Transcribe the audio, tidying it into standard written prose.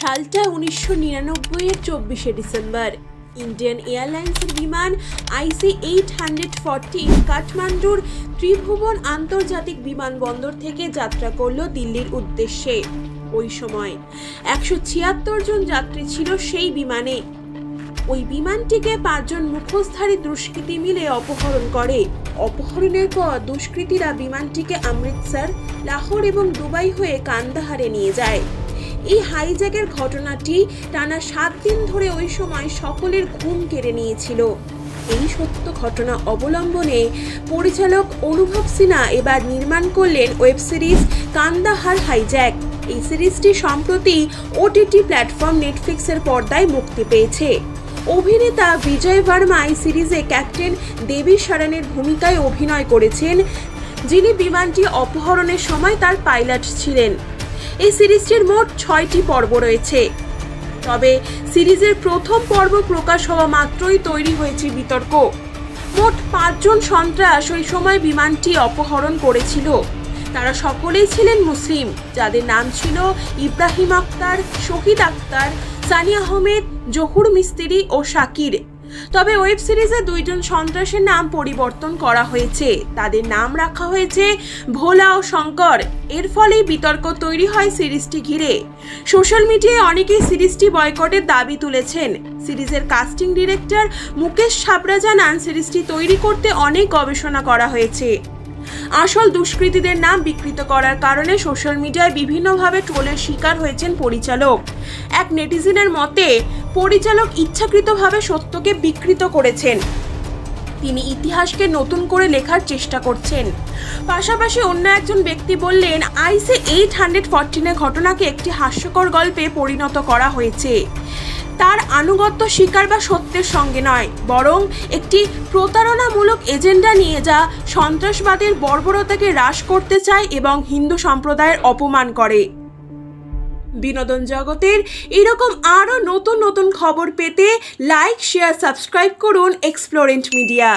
সালটা 1999 এর 24শে December. Indian এয়ারলাইন্সের বিমান IC-814 কাঠমান্ডুর ত্রিভুবন আন্তর্জাতিক বিমানবন্দর থেকে যাত্রা করল দিল্লির উদ্দেশ্যে। ওই সময় 176 জন যাত্রী ছিল সেই বিমানে। ওই বিমানটিকে 5 জন মুখোশধারী দুষ্কৃতী মিলে অপহরণ করে। অপহরণের পর দুষ্কৃতীরা বিমানটিকে অমৃতসর, লাহোর এবং দুবাই হয়ে কান্দাহারে নিয়ে যায়। এই হাইজ্যাকের ঘটনাটি টানা 7 দিন ধরে ওই সময় সকলের ঘুম কেড়ে নিয়েছিল। এই সত্য ঘটনা অবলম্বনে পরিচালক অনুভব সিনহা এবার নির্মাণ করলেন ওয়েব সিরিজ কান্দাহার হাইজ্যাক। এই সিরিজটি সম্প্রতি OTT প্ল্যাটফর্ম নেটফ্লিক্সের পর্দায় মুক্তি পেয়েছে। অভিনেতা বিজয় ভার্মা এই সিরিজে ক্যাপ্টেন দেবী শরণের ভূমিকায় অভিনয় করেছেন, যিনি বিমানটি অপহরণের সময় তার পাইলট ছিলেন। এই সিরিজটির মোট 6টি পর্ব রয়েছে। তবে সিরিজের প্রথম পর্ব প্রকাশ হওয়া মাত্রই তৈরি হয়েছে বিতর্ক। মোট 5 জন সন্ত্রাস ওই সময় বিমানটি অপহরণ করেছিল। তারা সকলেই ছিলেন মুসলিম, যাদের নাম ছিল ইব্রাহিম আক্তার, শহীদ আক্তার, সানি আহমেদ, জহুর মিস্ত্রি ও শাকির। তবে ওয়েব সিরিজে 2 জন সন্ত্রাসের নাম পরিবর্তন করা হয়েছে। তাদের নাম রাখা হয়েছে ভোলা ও শঙ্কর। এর ফলে বিতর্ক তৈরি হয় সিরিজটি ঘিরে। সোশ্যাল মিডিয়ায় অনেকেই সিরিজটি বয়কটের দাবি তুলেছেন। সিরিজের কাস্টিং ডিরেক্টর মুকেশ ছাবরা জানান, সিরিজটি তৈরি করতে অনেক গবেষণা করা হয়েছে। আসল দুষ্কৃতীদের নাম বিকৃত করার কারণে সোশ্যাল মিডিয়ায় বিভিন্নভাবে ট্রোলের শিকার হয়েছেন পরিচালক। এক নেটিজেনের মতে, পরিচালক ইচ্ছাকৃতভাবে সত্যকে বিকৃত করেছেন। তিনি ইতিহাসকে নতুন করে লেখার চেষ্টা করছেন। পাশাপাশি অন্য একজন ব্যক্তি বললেন, IC-814 ঘটনাকে একটি হাস্যকর গল্পে পরিণত করা হয়েছে। তার আনুগত্য স্বীকার বা সত্যের সঙ্গে নয়, বরং একটি প্রতারণামূলক এজেন্ডা নিয়ে যা সন্ত্রাসবাদের বর্বরতাকে হ্রাস করতে চায় এবং হিন্দু সম্প্রদায়ের অপমান করে। বিনোদন জগতের এরকম আরও নতুন নতুন খবর পেতে লাইক, শেয়ার, সাবস্ক্রাইব করুন এক্সপ্লোরেন্ট মিডিয়া।